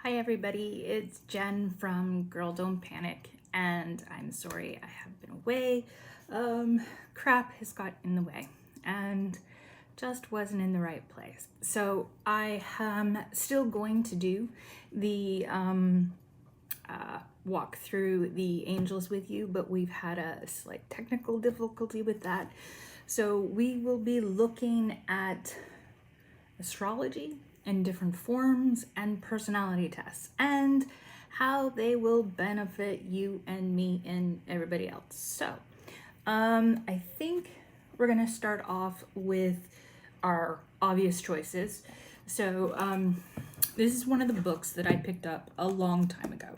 Hi everybody, it's Jen from Girl Don't Panic, and I'm sorry I have been away. Crap has got in the way and just wasn't in the right place. So I am still going to do the walk through the angels with you, but we've had a slight technical difficulty with that. So we will be looking at astrology in different forms and personality tests and how they will benefit you and me and everybody else. So I think we're gonna start off with our obvious choices. So this is one of the books that I picked up a long time ago.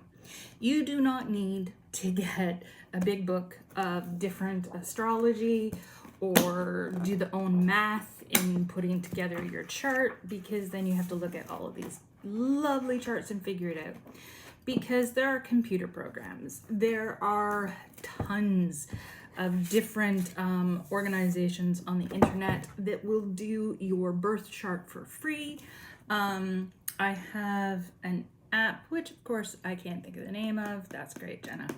You do not need to get a big book of different astrology or do the own math in putting together your chart, because then you have to look at all of these lovely charts and figure it out. Because there are computer programs, there are tons of different organizations on the internet that will do your birth chart for free. I have an app, which of course I can't think of the name of. That's great, Jenna.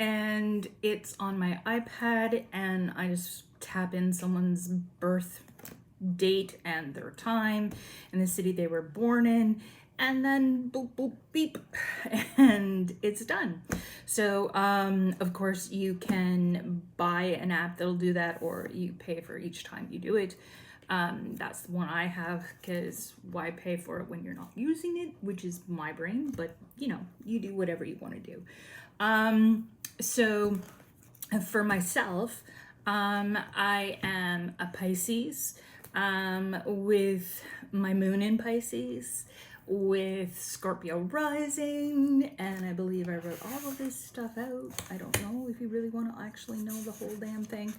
And it's on my iPad, and I just tap in someone's birth date and their time and the city they were born in, and then boop, boop, beep, and it's done. So, of course, you can buy an app that'll do that, or you pay for each time you do it. That's the one I have, because why pay for it when you're not using it, which is my brain, but you do whatever you want to do. So for myself, I am a Pisces, with my moon in Pisces, with Scorpio rising, and I believe I wrote all of this stuff out. I don't know if you really want to actually know the whole damn thing,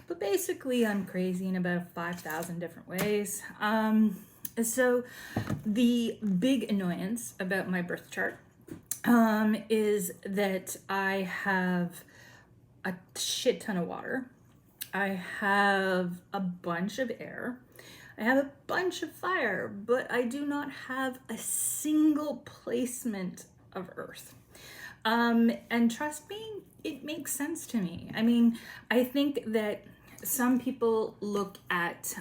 but basically I'm crazy in about 5,000 different ways. So the big annoyance about my birth chart is that I have a shit ton of water. I have a bunch of air. I have a bunch of fire, but I do not have a single placement of earth. And trust me, it makes sense to me. I mean, I think that some people look at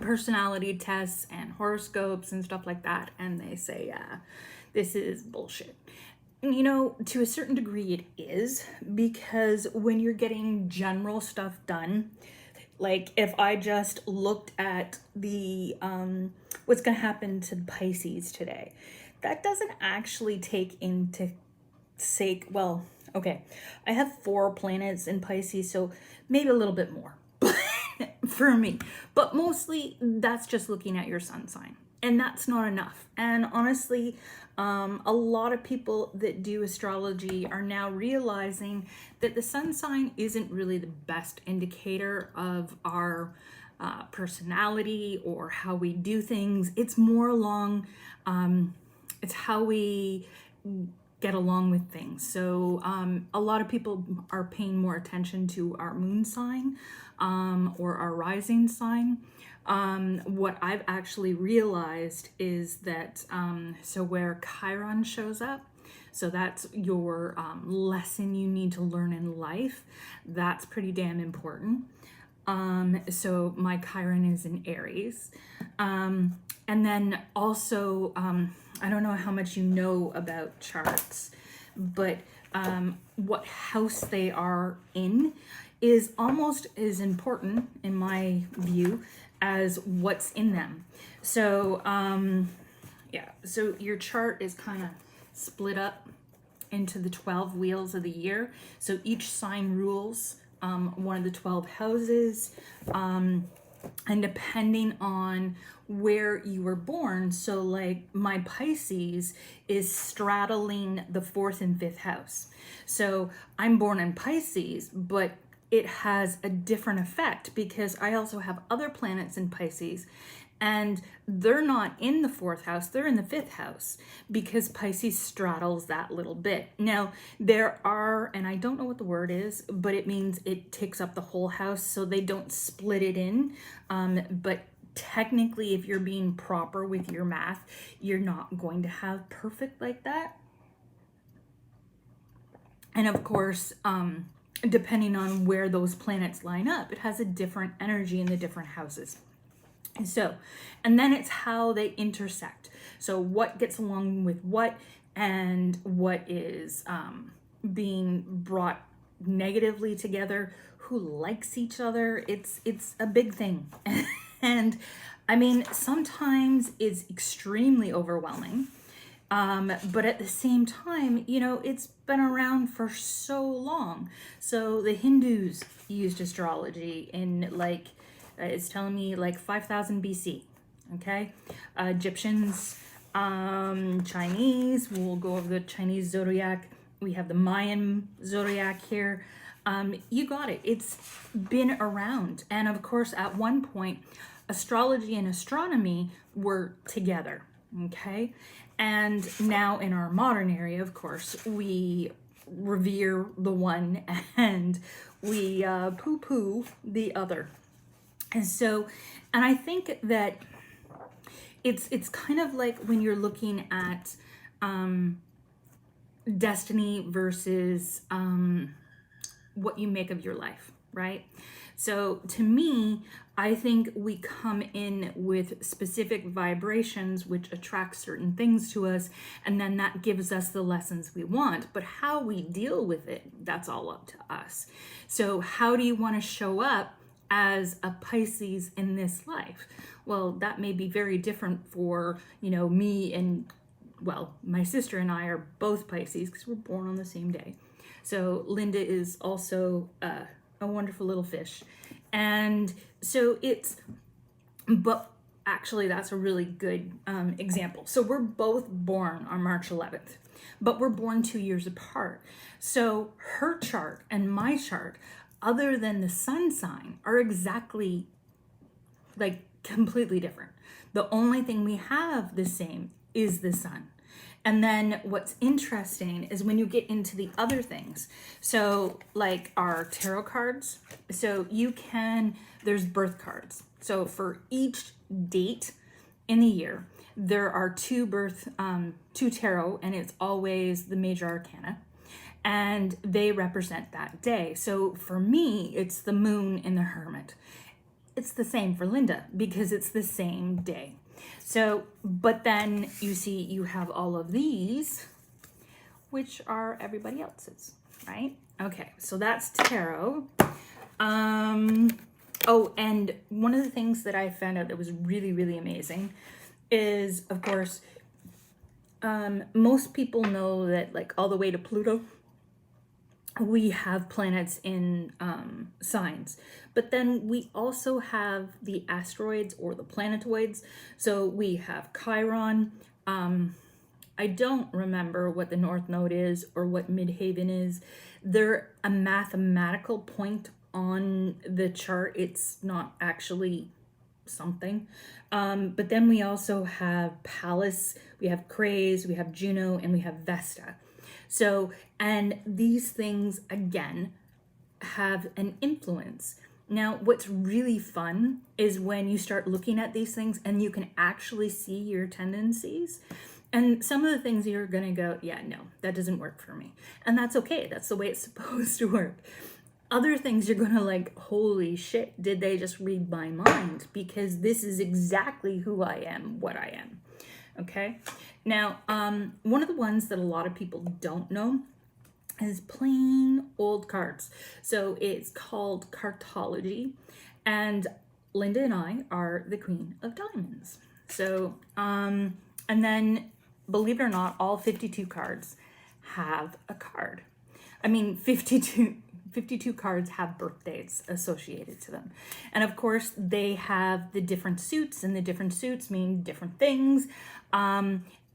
personality tests and horoscopes and stuff like that, and they say, this is bullshit. And to a certain degree it is, because when you're getting general stuff done, like if I just looked at the what's going to happen to Pisces today, that doesn't actually take into sake, well, okay, I have 4 planets in Pisces, so maybe a little bit more for me, but mostly that's just looking at your sun sign, and that's not enough. And honestly, a lot of people that do astrology are now realizing that the sun sign isn't really the best indicator of our personality or how we do things. It's more along, it's how we get along with things. So a lot of people are paying more attention to our moon sign or our rising sign. What I've actually realized is that, so where Chiron shows up, so that's your lesson you need to learn in life. That's pretty damn important. So my Chiron is in Aries. And then also, I don't know how much you know about charts, but what house they are in is almost as important, in my view, as what's in them. So so your chart is kind of split up into the 12 wheels of the year. So each sign rules one of the 12 houses, and depending on where you were born, so like my Pisces is straddling the 4th and 5th house. So I'm born in Pisces, but it has a different effect because I also have other planets in Pisces, and they're not in the 4th house, they're in the 5th house, because Pisces straddles that little bit. Now, there are, and I don't know what the word is, but it means it takes up the whole house, so they don't split it in, but technically, if you're being proper with your math, you're not going to have perfect like that. And of course, depending on where those planets line up, it has a different energy in the different houses. So, and then it's how they intersect. So what gets along with what, and what is being brought negatively together, who likes each other. It's a big thing. And I mean, sometimes it's extremely overwhelming. But at the same time, you know, it's been around for so long. So the Hindus used astrology in like, it's telling me like 5000 BC. Okay. Egyptians, Chinese, we'll go over the Chinese zodiac. We have the Mayan zodiac here. You got it. It's been around. And of course, at one point, astrology and astronomy were together. Okay. And now in our modern area, of course, we revere the one and we poo-poo the other. And so, and I think that it's kind of like when you're looking at destiny versus what you make of your life, right? So to me, I think we come in with specific vibrations which attract certain things to us, and then that gives us the lessons we want. But how we deal with it, that's all up to us. So how do you want to show up as a Pisces in this life? Well, that may be very different for, you know, me and, well, my sister and I are both Pisces because we're born on the same day. So Linda is also a wonderful little fish. And so it's, but actually that's a really good example. So we're both born on March 11th, but we're born 2 years apart. So her chart and my chart, other than the sun sign, are exactly like completely different. The only thing we have the same is the sun. And then what's interesting is when you get into the other things. So like our tarot cards. So you can, there's birth cards. So for each date in the year, there are two tarot, and it's always the major arcana. And they represent that day. So for me, it's the moon and the hermit. It's the same for Linda because it's the same day. So, but then you see you have all of these, which are everybody else's, right? Okay, so that's tarot. Oh, and one of the things that I found out that was really, really amazing is, of course, most people know that like all the way to Pluto, we have planets in signs, but then we also have the asteroids or the planetoids. So we have Chiron. I don't remember what the North Node is or what Midhaven is. They're a mathematical point on the chart. It's not actually something. But then we also have Pallas, we have Craze, we have Juno, and we have Vesta. So, and these things, again, have an influence. Now, what's really fun is when you start looking at these things and you can actually see your tendencies. And some of the things you're going to go, yeah, no, that doesn't work for me. And that's okay. That's the way it's supposed to work. Other things you're going to like, holy shit, did they just read my mind? Because this is exactly who I am, what I am. Okay. Now, one of the ones that a lot of people don't know is plain old cards. So it's called Cartology, and Linda and I are the Queen of Diamonds. So, and then believe it or not, all 52 cards have a card. I mean, 52 cards have birthdays associated to them. And of course, they have the different suits, and the different suits mean different things.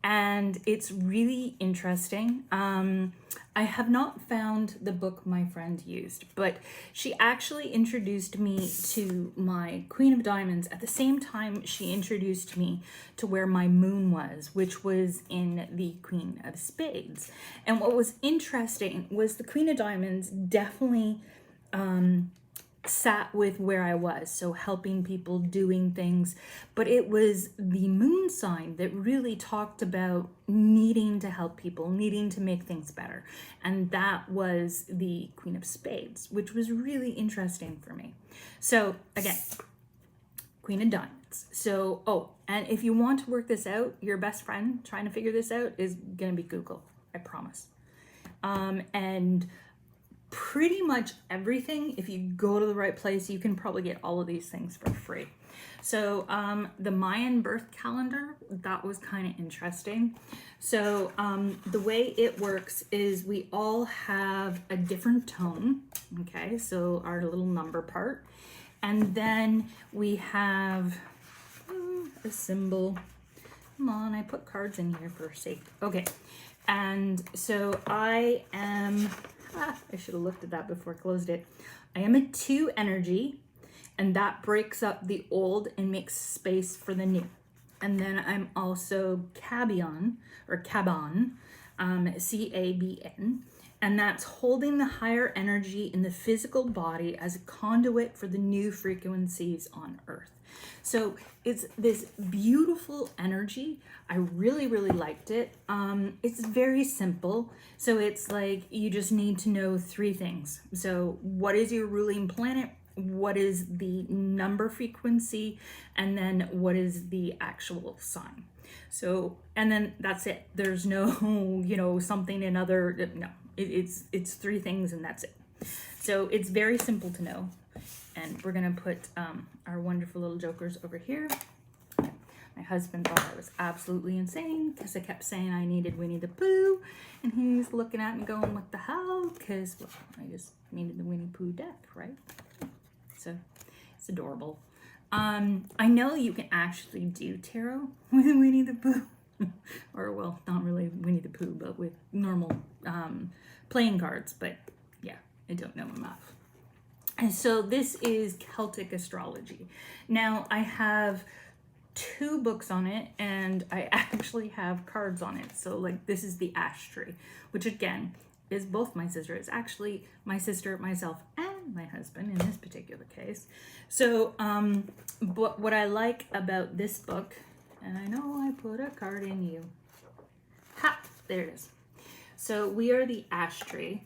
And it's really interesting. I have not found the book my friend used, but she actually introduced me to my Queen of Diamonds at the same time she introduced me to where my moon was, which was in the Queen of Spades. And what was interesting was the Queen of Diamonds definitely sat with where I was, so helping people, doing things, but it was the moon sign that really talked about needing to help people, needing to make things better. And that was the Queen of Spades, which was really interesting for me. So again, Queen of Diamonds. So, oh, and if you want to work this out, your best friend trying to figure this out is gonna be Google, I promise. And pretty much everything, if you go to the right place, you can probably get all of these things for free. So the Mayan birth calendar, that was kind of interesting. So the way it works is we all have a different tone, okay? So our little number part. And then we have a symbol. Come on, I put cards in here for sake. Okay, and so I am, I should have looked at that before I closed it. I am a 2 energy, and that breaks up the old and makes space for the new. And then I'm also Cabion, or Caban, C-A-B-N, and that's holding the higher energy in the physical body as a conduit for the new frequencies on Earth. So it's this beautiful energy. I really, really liked it. It's very simple. So it's like you just need to know 3 things. So what is your ruling planet? What is the number frequency? And then what is the actual sign? So, and then that's it. There's no, you know, something another, no, it's 3 things and that's it. So it's very simple to know. And we're gonna put our wonderful little jokers over here. My husband thought I was absolutely insane because I kept saying I needed Winnie the Pooh, and he's looking at me going, what the hell? Because, well, I just needed the Winnie Pooh deck, right? So it's adorable. I know you can actually do tarot with Winnie the Pooh, or well, not really Winnie the Pooh, but with normal playing cards, but yeah, I don't know enough. And so this is Celtic Astrology. Now I have 2 books on it, and I actually have cards on it. So like this is the ash tree, which again is both my sister. It's actually my sister, myself, and my husband in this particular case. So but what I like about this book, and I know I put a card in you. Ha! There it is. So we are the ash tree.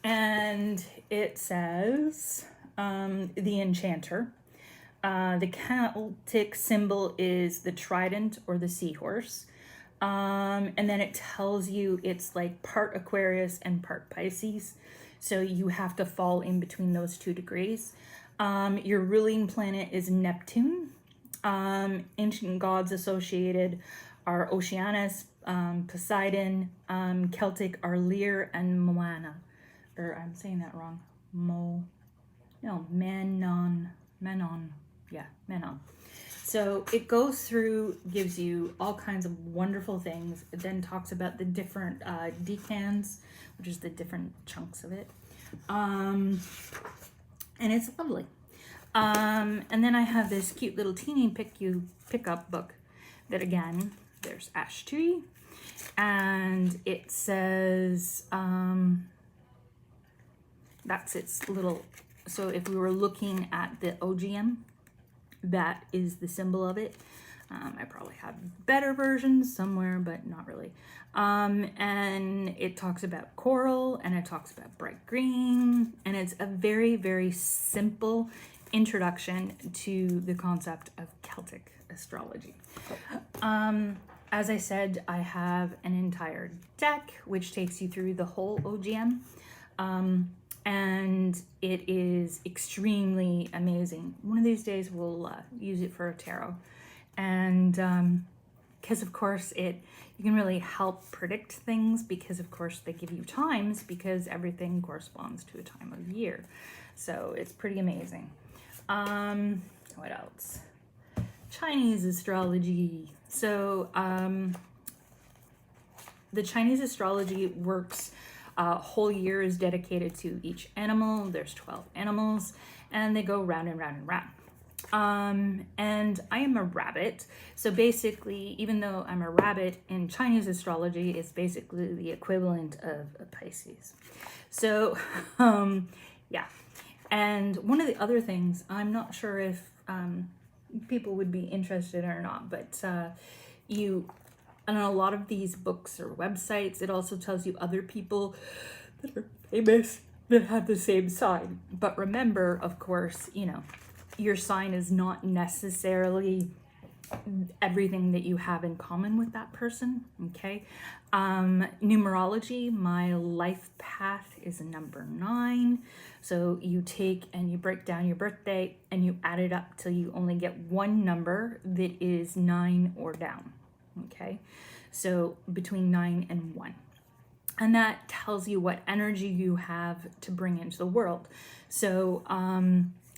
And it says, the enchanter. The Celtic symbol is the trident or the seahorse. And then it tells you it's like part Aquarius and part Pisces. So you have to fall in between those 2 degrees. Your ruling planet is Neptune. Ancient gods associated are Oceanus, Poseidon, Celtic are Lear and Moana. Or I'm saying that wrong. Menon. Yeah, Menon. So it goes through, gives you all kinds of wonderful things. It then talks about the different decans, which is the different chunks of it. And it's lovely. And then I have this cute little teeny pick-up book that again, there's ash tree. And it says, that's its little, so if we were looking at the Ogham, that is the symbol of it. I probably have better versions somewhere, but not really. And it talks about coral, and it talks about bright green, and it's a very, very simple introduction to the concept of Celtic astrology. As I said, I have an entire deck, which takes you through the whole Ogham. And it is extremely amazing. One of these days we'll use it for a tarot. And because of course you can really help predict things, because of course they give you times, because everything corresponds to a time of year. So it's pretty amazing. What else? Chinese astrology. So the Chinese astrology works, whole year is dedicated to each animal. There's 12 animals, and they go round and round and round. And I am a rabbit. So basically, even though I'm a rabbit, in Chinese astrology, it's basically the equivalent of a Pisces. So, yeah. And one of the other things, I'm not sure if people would be interested or not, but on a lot of these books or websites, it also tells you other people that are famous that have the same sign. But remember, of course, your sign is not necessarily everything that you have in common with that person. Okay. Numerology, my life path is a number 9. So you take and you break down your birthday and you add it up till you only get one number that is 9 or down. Okay. So between 9 and 1. And that tells you what energy you have to bring into the world. So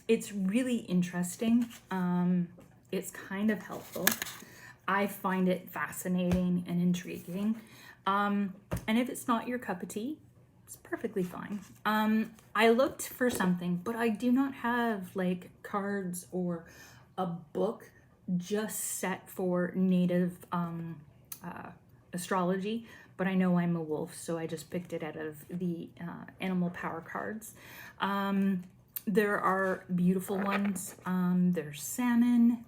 it's really interesting. It's kind of helpful. I find it fascinating and intriguing. And if it's not your cup of tea, it's perfectly fine. I looked for something, but I do not have like cards or a book just set for native astrology. But I know I'm a wolf, so I just picked it out of the animal power cards. There are beautiful ones. There's salmon.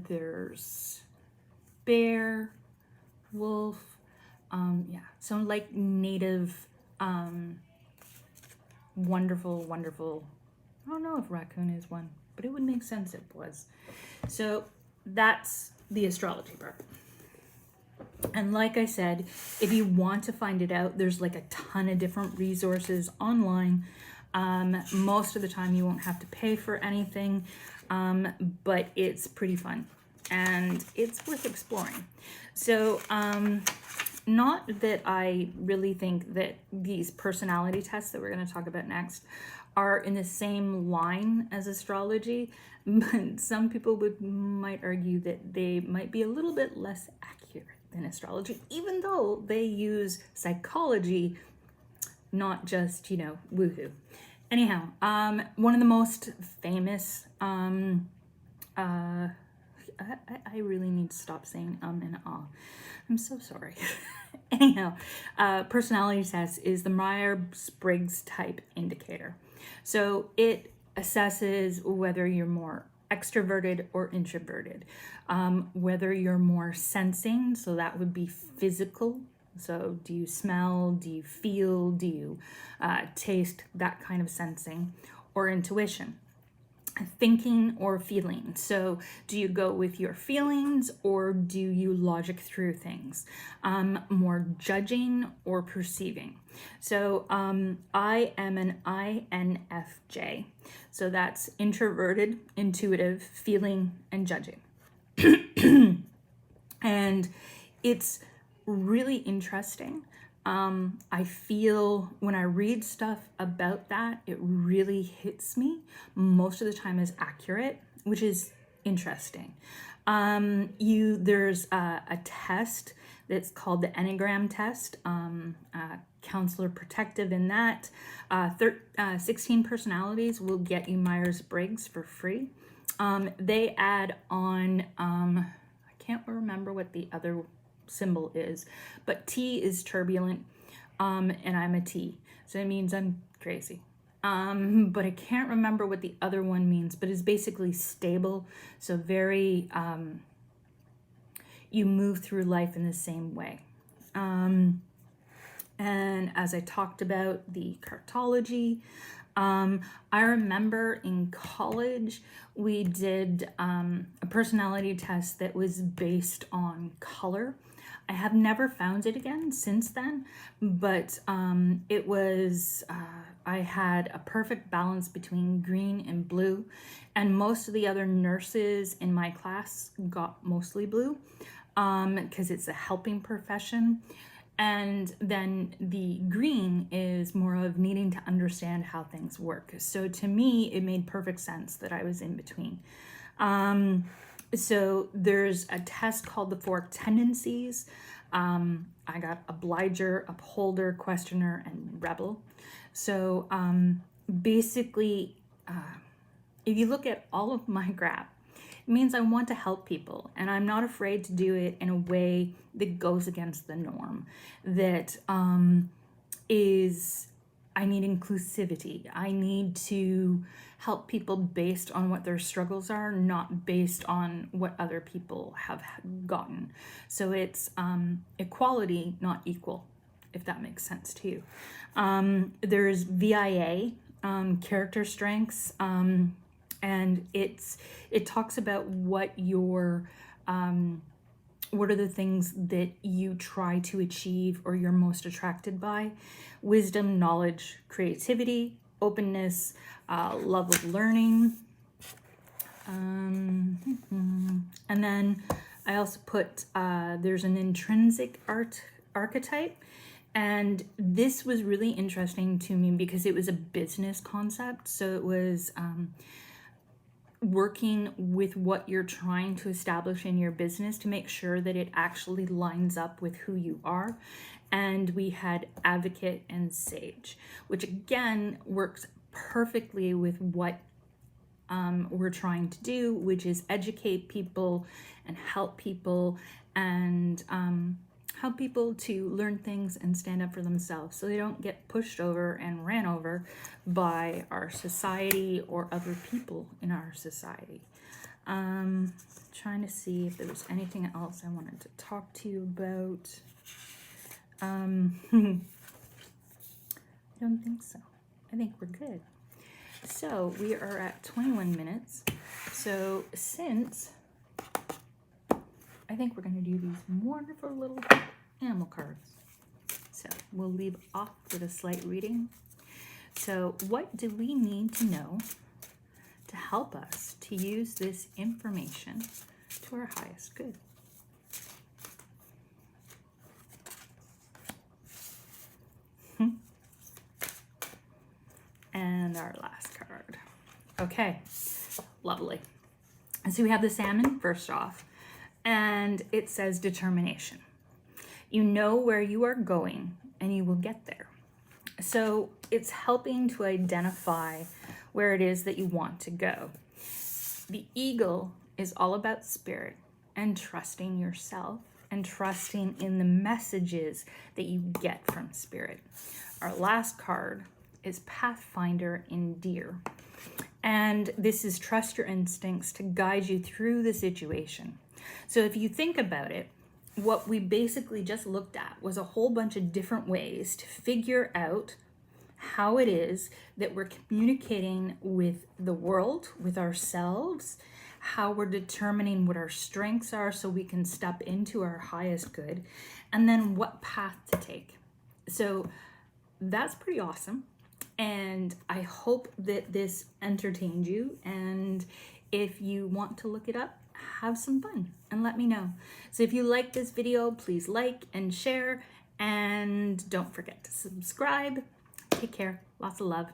There's bear, wolf. So like native, wonderful. I don't know if raccoon is one, but it would make sense if it was. So that's the astrology part. And like I said, if you want to find it out, there's like a ton of different resources online. Most of the time you won't have to pay for anything, but it's pretty fun and it's worth exploring. So not that I really think that these personality tests that we're going to talk about next are in the same line as astrology, but some people might argue that they might be a little bit less accurate than astrology, even though they use psychology, not just, woohoo. Anyhow, one of the most famous, I really need to stop saying and I'm so sorry. Anyhow, personality test is the Myers-Briggs type indicator. So it assesses whether you're more extroverted or introverted, whether you're more sensing, so that would be physical. So do you smell, do you feel, do you taste, that kind of sensing, or intuition, thinking or feeling. So do you go with your feelings or do you logic through things? More judging or perceiving. So I am an INFJ. So that's introverted, intuitive, feeling, and judging. And it's really interesting. I feel when I read stuff about that, it really hits me. Most of the time is accurate, which is interesting. There's a test that's called the Enneagram test. Counselor Protective in that. 16 personalities will get you Myers-Briggs for free. They add on, I can't remember what the other symbol is, but T is turbulent, and I'm a T, so it means I'm crazy. But I can't remember what the other one means, but it's basically stable, so very, you move through life in the same way. And as I talked about the Cartology, I remember in college we did a personality test that was based on color. I have never found it again since then, but it was, I had a perfect balance between green and blue, and most of the other nurses in my class got mostly blue because it's a helping profession. And then the green is more of needing to understand how things work. So to me, it made perfect sense that I was in between. So there's a test called the 4 Tendencies. I got obliger, upholder, questioner, and rebel. So basically, if you look at all of my graph, it means I want to help people, and I'm not afraid to do it in a way that goes against the norm, that is I need inclusivity. I need to help people based on what their struggles are, not based on what other people have gotten. So it's equality, not equal, if that makes sense to you. There's VIA, character strengths, and it talks about what are the things that you try to achieve or you're most attracted by. Wisdom, knowledge, creativity, openness, love of learning. And then I also put, there's an intrinsic archetype. And this was really interesting to me because it was a business concept. So it was working with what you're trying to establish in your business to make sure that it actually lines up with who you are. And we had advocate and sage, which again works perfectly with what we're trying to do, which is educate people and help people and help people to learn things and stand up for themselves so they don't get pushed over and ran over by our society or other people in our society. Trying to see if there was anything else I wanted to talk to you about. I don't think so. I think we're good. So we are at 21 minutes. So since I think we're going to do these wonderful little animal cards. So we'll leave off with a slight reading. So what do we need to know to help us to use this information to our highest good? And our last card. Okay, lovely. And so we have the salmon first off. And it says determination. You know where you are going and you will get there. So it's helping to identify where it is that you want to go. The eagle is all about spirit and trusting yourself and trusting in the messages that you get from spirit. Our last card is Pathfinder in deer. And this is trust your instincts to guide you through the situation. So if you think about it, what we basically just looked at was a whole bunch of different ways to figure out how it is that we're communicating with the world, with ourselves, how we're determining what our strengths are so we can step into our highest good, and then what path to take. So that's pretty awesome. And I hope that this entertained you. And if you want to look it up, have some fun and let me know. So if you like this video, please like and share. And don't forget to subscribe. Take care. Lots of love.